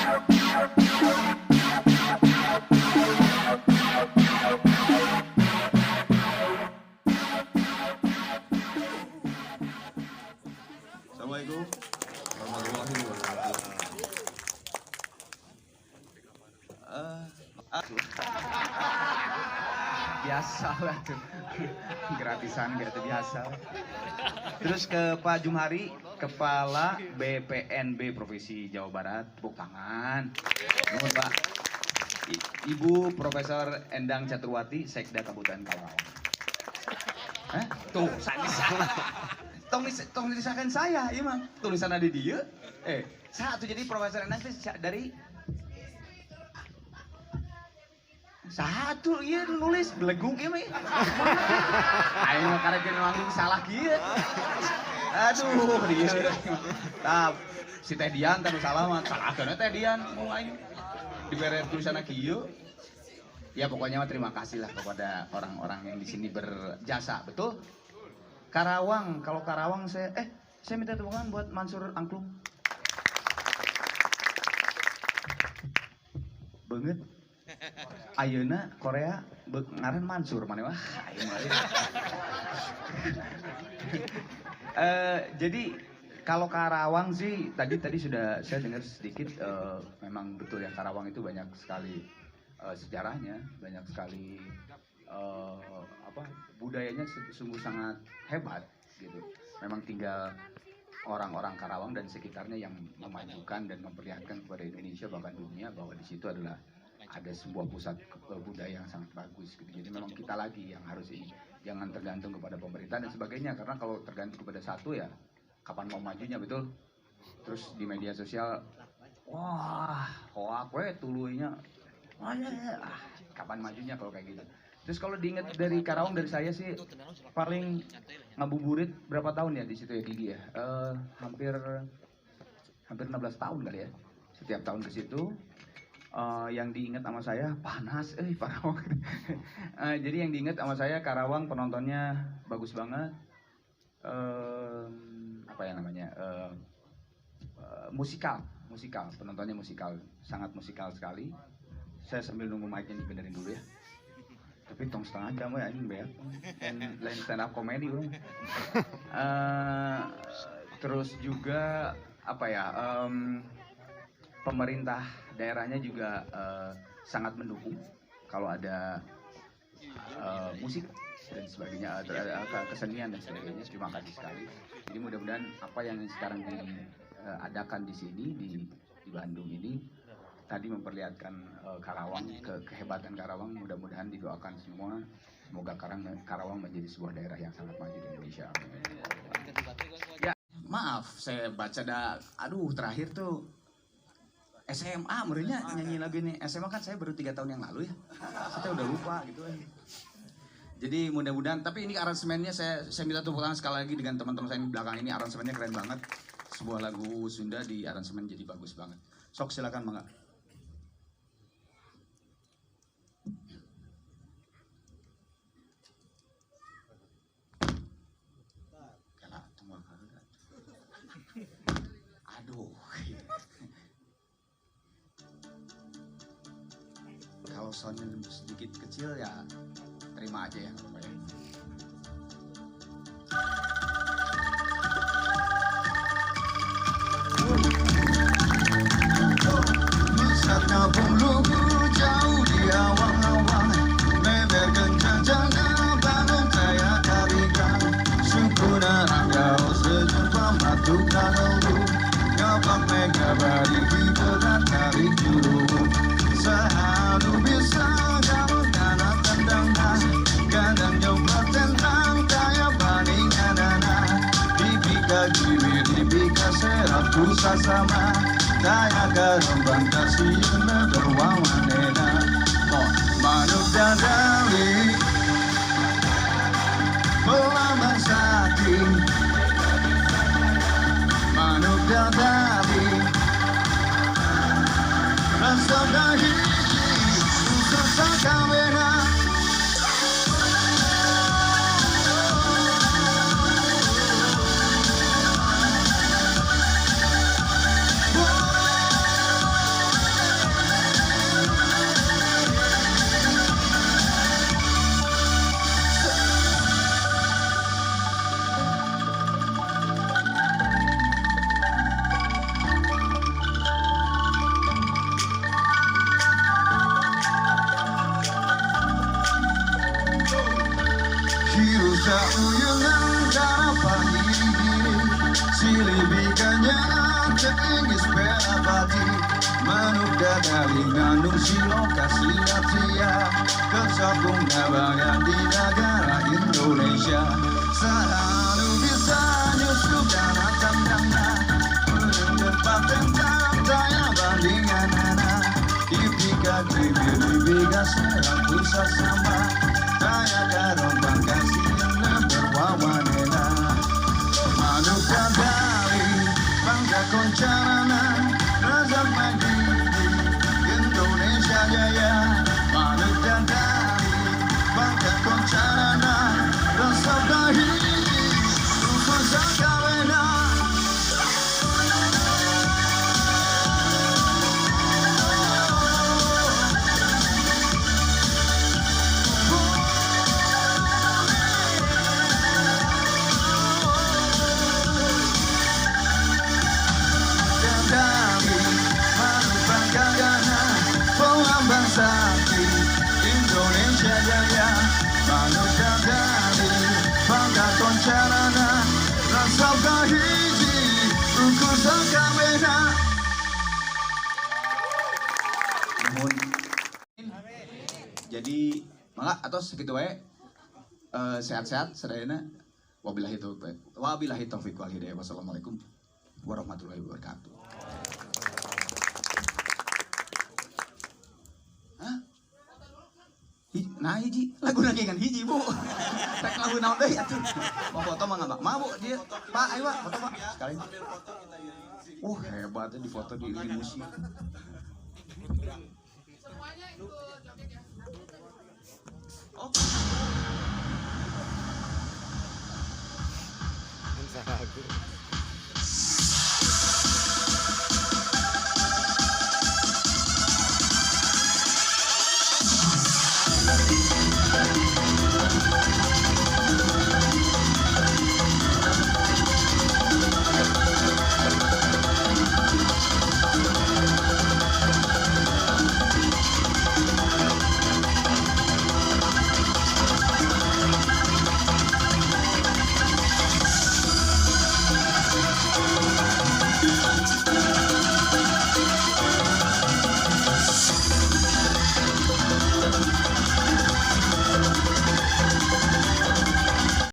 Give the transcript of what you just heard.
Assalamualaikum warahmatullahi wabarakatuh. Biasa lah tuh, gratisan gitu biasa. Terus ke Pak Jumhari, Kepala BPNB Provinsi Jawa Barat, tepuk tangan. Nuhun Pak. Ibu Profesor Endang Caturwati, Sekda Kabupaten Karawang. Hah? Tuh, tong tulisan saya, iya mah. Tulisan ada dia. Satu jadi Profesor Endang dari satu iya nulis belegung ya mah. Ayo karena dia ngomong salah kieu. Aduh dia. Nah, si Teh Dian tanu salah mah salahkeun Teh Dian mau aing dibere tulisan kieu. Ya pokoknya mah terima kasih lah kepada orang-orang yang di sini berjasa, betul? Karawang, kalau Karawang saya minta tepuk tangan buat Mansur Angklung. Banget. Ayeuna Korea ngaran Mansur mana wah. Jadi kalau Karawang sih tadi sudah saya dengar sedikit, memang betul ya Karawang itu banyak sekali sejarahnya, banyak sekali budayanya sungguh sangat hebat gitu. Memang tinggal orang-orang Karawang dan sekitarnya yang memajukan dan memperlihatkan kepada Indonesia bahkan dunia bahwa di situ adalah ada sebuah pusat budaya yang sangat bagus gitu. Jadi memang kita lagi yang harus ini, jangan tergantung kepada pemerintah dan sebagainya, karena kalau tergantung kepada satu ya kapan mau majunya, betul? Terus di media sosial wah hoak we tuluinya kapan majunya kalau kayak gitu. Terus kalau diingat dari Karawang, dari saya sih paling ngabuburit berapa tahun ya di situ ya Gigi ya, hampir 16 tahun kali ya, setiap tahun ke situ. Yang diingat sama saya panas, Karawang. Jadi yang diingat sama saya Karawang penontonnya bagus banget, musikal, penontonnya musikal, sangat musikal sekali. Saya sambil nunggu mic-nya dibenerin dulu ya. Tapi tong setengah jam ya ini banyak, lain stand up comedy bro. Terus juga pemerintah daerahnya juga sangat mendukung kalau ada musik dan sebagainya, kesenian dan sebagainya. Terima kasih sekali. Jadi mudah-mudahan apa yang sekarang diadakan di sini di Bandung ini tadi memperlihatkan Karawang, kehebatan Karawang. Mudah-mudahan didoakan semua, semoga Karawang menjadi sebuah daerah yang sangat maju di Indonesia. Ya maaf saya baca terakhir tuh SMA merenya nyanyi lagu ini. SMA kan saya baru 3 tahun yang lalu ya, saya udah lupa gitu. Jadi mudah-mudahan, tapi ini aransemennya saya minta tepuk tangan sekali lagi dengan teman-teman saya di belakang ini. Aransemennya keren banget, sebuah lagu Sunda di aransemen jadi bagus banget. Sok silakan Mangga. Aduh. Kalau soundnya sedikit kecil ya terima aja ya. Mesatnya buluku jauh di awang-awang, memerkan janjana bangun saya tarikan. Sempurna kau sejumpa matu kalauku, ngapak megabari di berat tarik juru. Selalu bisa kamu tanah tendangnya, kadang jomblo tentang kaya paling anana. Dipika kimi, dipika serap pusat sama, kaya karembang kasih berwawanena. Manuk dadali, pelambang sakti. Manuk dadali, rasa daging, rasa kamera. Sauyungan cara pagi Silibikanya teringis berabadi Manuk dadari ngandung silokasi sia Kesokung nabangan di negara Indonesia Selalu bisa nyusup dan tandangnya Mendengar paten tanya bandingan anak Dipika dibika serang pusat sama Tanya karong bangkasi yang berwawanena Manuk dadari bangga koncarana Razak Magidi Indonesia Jaya Manuk dadari bangga koncarana Razak Magidi Nusa Kawena Sakti Indonesia Jaya Manuk dadari bangga koncarana Rasa kahiji uku sakawena. Namun jadi mangga atau segitu wae sehat-sehat sadayana. Wabillahi taufiq wal hidayah. Wassalamualaikum warahmatullahi wabarakatuh. Nah hiji lagu lagi kan hiji bu rek lagu naon deui atuh mau foto mah enggak mau bu dia pak ayo pak foto pak sekali hebat di foto di musik semuanya ikut joget ya. Lagu.